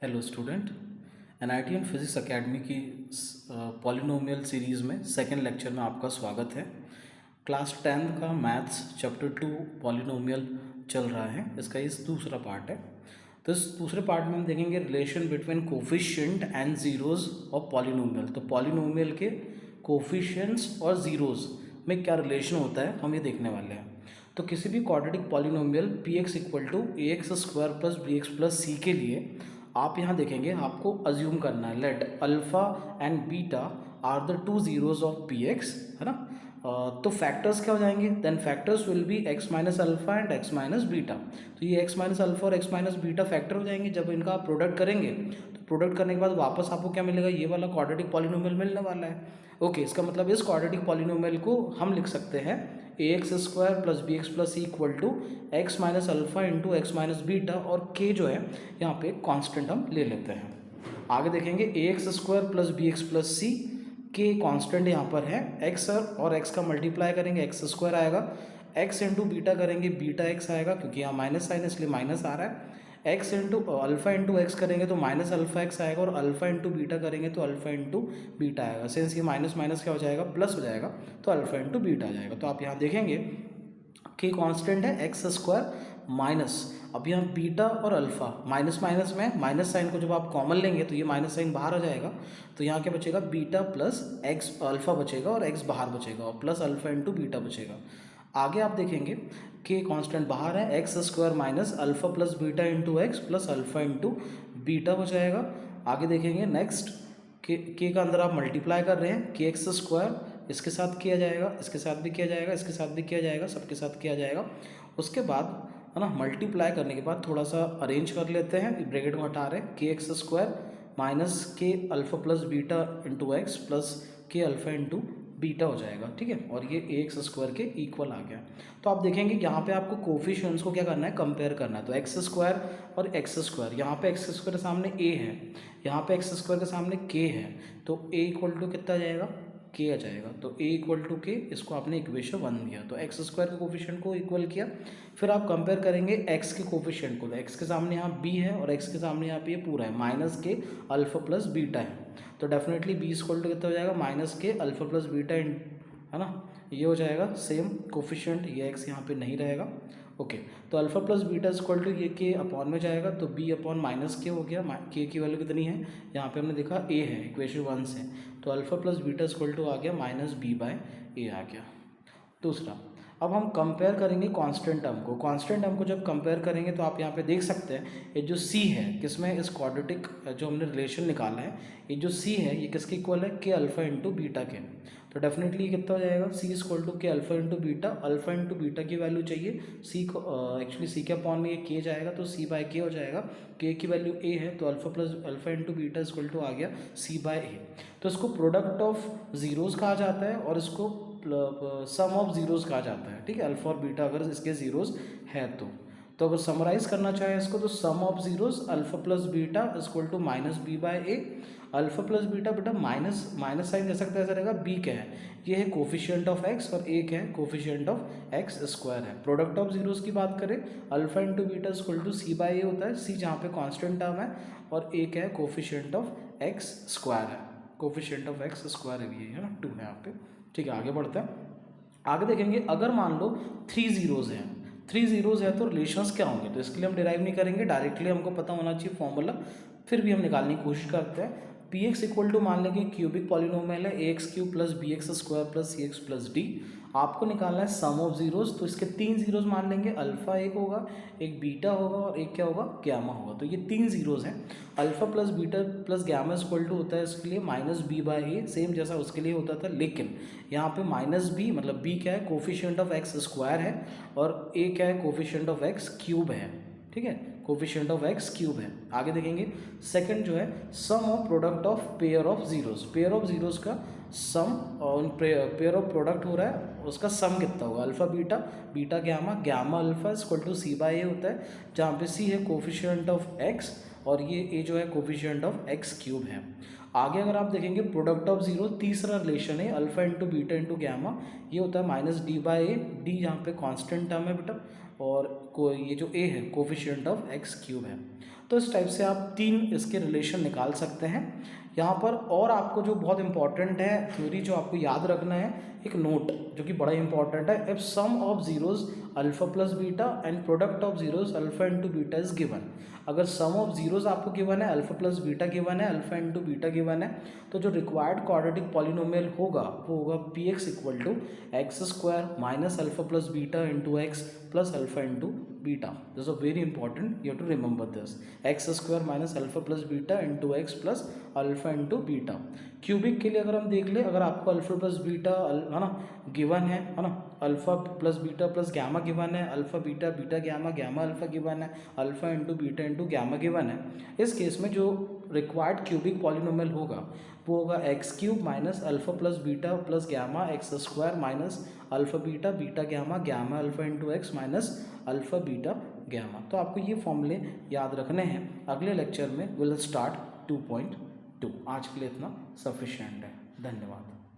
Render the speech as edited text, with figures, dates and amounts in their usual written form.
Hello student, NIT and physics academy की polynomial series में second lecture में आपका स्वागत है। क्लास 10 का मैथ्स चैप्टर 2 पॉलिनोमियल चल रहा है। इसका ये दूसरा पार्ट है। तो इस दूसरे पार्ट में हम देखेंगे relation between coefficient and zeros of polynomial. तो पॉलिनोमियल के कोफिशिएंट्स और ज़ीरोज़ में क्या रिलेशन होता है हम ये देखने वाले हैं। तो किसी भी quadratic polynomial P x equal to A X square plus B X plus C के लिए आप यहाँ देखेंगे, आपको अज्यूम करना है let alpha and beta are the two zeros of P X, है ना। तो फैक्टर्स क्या हो जाएंगे, then factors will be X minus alpha and X minus beta. तो ये एक्स माइनस अल्फ़ा और एक्स माइनस बीटा फैक्टर हो जाएंगे। जब इनका आप प्रोडक्ट करेंगे तो प्रोडक्ट करने के बाद वापस आपको क्या मिलेगा, ये वाला क्वाड्रेटिक पॉलिनोमियल मिलने वाला है। ओके, इसका मतलब इस क्वाड्रेटिक पॉलिनोमियल को हम लिख सकते हैं A X square plus B X plus C equal to X minus alpha into x minus beta, और के जो है यहाँ पे कांस्टेंट हम ले लेते हैं। आगे देखेंगे A X square plus B X plus C, के कांस्टेंट यहाँ पर है एक्स और एक्स का मल्टीप्लाई करेंगे एक्स स्क्वायर आएगा, एक्स इंटू बीटा करेंगे बीटा एक्स आएगा, क्योंकि यहाँ माइनस साइन इसलिए माइनस आ रहा है। X into alpha into x करेंगे तो माइनस अल्फ़ा एक्स आएगा, और अल्फ़ा इंटू बीटा करेंगे तो अल्फ़ा इंटू बीटा आएगा। सिंस ये माइनस माइनस क्या हो जाएगा, प्लस हो जाएगा, तो अल्फ़ा इंटू बीटा आ जाएगा। तो आप यहाँ देखेंगे कि कांस्टेंट है एक्स स्क्वायर माइनस, अब यहाँ बीटा और अल्फ़ा माइनस माइनस में माइनस साइन को जब आप कॉमन लेंगे तो ये माइनस साइन बाहर आ जाएगा। तो यहाँ क्या बचेगा, बीटा प्लस एक्स अल्फ़ा बचेगा और एक्स बाहर बचेगा, और प्लस अल्फ़ा इंटू बीटा बचेगा। आगे आप देखेंगे कि कांस्टेंट बाहर है, x square minus alpha plus beta into x plus alpha into beta हो जाएगा। आगे देखेंगे नेक्स्ट के का अंदर आप मल्टीप्लाई कर रहे हैं, के एक्स स्क्वायर इसके साथ किया जाएगा, इसके साथ भी किया जाएगा, इसके साथ भी किया जाएगा, सबके साथ किया जाएगा। उसके बाद है ना, मल्टीप्लाई करने के बाद थोड़ा सा अरेंज कर लेते हैं, ब्रैकेट को हटा रहे हैं, के एक्स स्क्वायर माइनस के alpha plus beta into x plus के अल्फ़ा इंटू बीटा हो जाएगा, ठीक है। और ये ए एक्स स्क्वायर के इक्वल आ गया। तो आप देखेंगे यहाँ पे आपको कोफिशिएंट्स को क्या करना है, कंपेयर करना है। तो एक्स स्क्वायर और एक्स स्क्वायर, यहाँ पे एक्स स्क्वायर के सामने ए है, यहाँ पे एक्स स्क्वायर के सामने के है, तो ए इक्वल टू कितना आ जाएगा, के आ जाएगा। तो ए इक्वल टू के, इसको आपने इक्वेशन 1 दिया, तो एक्स स्क्वायर के कोफिशिएंट को इक्वल किया। फिर आप कंपेयर करेंगे एक्स के कोफिशिएंट को, तो एक्स के सामने यहाँ बी है और एक्स के सामने यहाँ पे ये पूरा है, माइनस के अल्फ़ा प्लस बीटा है, तो डेफिनेटली बी इक्वल टू कितना हो जाएगा, माइनस के अल्फ़ा प्लस बीटा, है ना, ये हो जाएगा सेम कोफिशिएंट, ये एक्स यहाँ पे नहीं रहेगा। ओके, तो alpha plus beta equal to ये के अपॉन में जाएगा, तो बी अपॉन माइनस के हो गया। के की वैल्यू कितनी है, यहाँ पे हमने देखा ए है इक्वेशन 1 से, तो alpha plus beta equal to आ गया माइनस बी बाय ए आ गया। दूसरा, अब हम कंपेयर करेंगे कांस्टेंट टर्म को। कांस्टेंट टर्म को जब कंपेयर करेंगे तो आप यहाँ पे देख सकते हैं, ये जो सी है किसमें, इस क्वाड्रेटिक जो हमने रिलेशन निकाला है, ये जो सी है ये किसके इक्वल है, के अल्फ़ा इंटू बीटा के। तो डेफिनेटली कितना हो जाएगा, सी इज इक्वल टू के alpha into beta. Alpha into beta की वैल्यू चाहिए, सी को एक्चुअली सी के अपॉन में ये के जाएगा, तो सी बाय के हो जाएगा। के की वैल्यू ए है, तो alpha plus alpha into beta equal to आ गया सी बाय ए। तो इसको प्रोडक्ट ऑफ ज़ीरोज़ कहा जाता है और इसको सम ऑफ ज़ीरोज़ कहा जाता है, ठीक है। अल्फ़ा और बीटा अगर इसके ज़ीरोज़ है तो अगर समराइज़ करना चाहे इसको, तो sum of zeros alpha plus beta equal to minus B by A. Alpha plus beta बेटा माइनस माइनस साइन जैसा कैसा रहेगा, बी क्या है, ये है कोफिशिएंट ऑफ एक्स, और ए क्या है, कोफिशिएंट ऑफ एक्स स्क्वायर है। प्रोडक्ट ऑफ ज़ीरोज़ की बात करें, alpha into beta equal to C by A होता है, सी जहाँ पे कांस्टेंट टर्म है, और ए क्या है, कोफिशिएंट ऑफ एक्स स्क्वायर है, कोफिशिएंट ऑफ एक्स स्क्वायर है ना, 2 है यहाँ पे, ठीक है। आगे बढ़ते हैं, आगे देखेंगे अगर मान लो 3 ज़ीरोज़ हैं, 3 ज़ीरोज़ है तो रिलेशंस क्या होंगे, तो इसके लिए हम डिराइव नहीं करेंगे, डायरेक्टली हमको पता होना चाहिए फॉर्मूला, फिर भी हम निकालने की कोशिश करते हैं। पी एक्स इक्वल टू मान लेंगे क्यूबिक पॉलिनोमियल है, A X cube plus B X square plus C X plus D. आपको निकालना है सम ऑफ ज़ीरोज़, तो इसके 3 ज़ीरोज़ मान लेंगे, अल्फ़ा एक होगा, एक बीटा होगा, और एक क्या होगा, गैमा होगा। तो ये 3 ज़ीरोज़ हैं। Alpha plus beta plus gamma equal to होता है इसके लिए minus B by a, same जैसा उसके लिए होता था, लेकिन यहाँ पे माइनस बी मतलब बी क्या है, कोफिशिएंट ऑफ एक्स स्क्वायर है, और ए क्या है, कोफिशिएंट ऑफ एक्स क्यूब है, ठीक है, कोफिशिएंट ऑफ एक्स क्यूब है। आगे देखेंगे सेकंड जो है sum of product of pair of zeros, pair of zeros का सम, और पेयर ऑफ प्रोडक्ट हो रहा है उसका सम कितना होगा, alpha beta, beta gamma, gamma alpha equal to C by A होता है, जहाँ पे सी है कोफिशिएंट ऑफ एक्स और ये ए जो है कोफिशिएंट ऑफ एक्स क्यूब है। आगे अगर आप देखेंगे प्रोडक्ट ऑफ जीरो, तीसरा रिलेशन है alpha into beta into gamma, ये होता है minus d by a, d यहाँ पे कांस्टेंट टर्म है बेटा, और ये जो ए है कोफिशिएंट ऑफ एक्स क्यूब है। तो इस टाइप से आप 3 इसके रिलेशन निकाल सकते हैं यहाँ पर। और आपको जो बहुत इंपॉर्टेंट है थ्योरी जो आपको याद रखना है, एक नोट जो कि बड़ा इंपॉर्टेंट है, if sum of zeros alpha plus beta and product of zeros alpha into beta is given. अगर सम ऑफ जीरोज आपको गिवन है, अल्फा प्लस बीटा गिवन है, अल्फा इंटू बीटा गिवन है, तो जो रिक्वायर्ड क्वाड्रेटिक पॉलिनोमियल होगा वो होगा p x equal to x square minus alpha plus beta into x plus alpha into beta. This is very important, you have to remember this, x square minus alpha plus beta into x plus alpha into beta. Cubic के लिए अगर हम देख ले, अगर आपको alpha plus beta है ना गिवन है ना, alpha plus beta plus gamma given है, alpha beta beta gamma gamma alpha given है, alpha into beta into gamma given है। इस केस में जो रिक्वायर्ड क्यूबिक पॉलिनोमियल होगा वो होगा x cube minus alpha plus beta plus gamma x square minus alpha beta beta gamma gamma alpha into x minus alpha beta gamma. तो आपको ये फॉर्मूले याद रखने हैं। अगले लेक्चर में विल स्टार्ट 2.2। आज के लिए इतना सफिशिएंट है। धन्यवाद।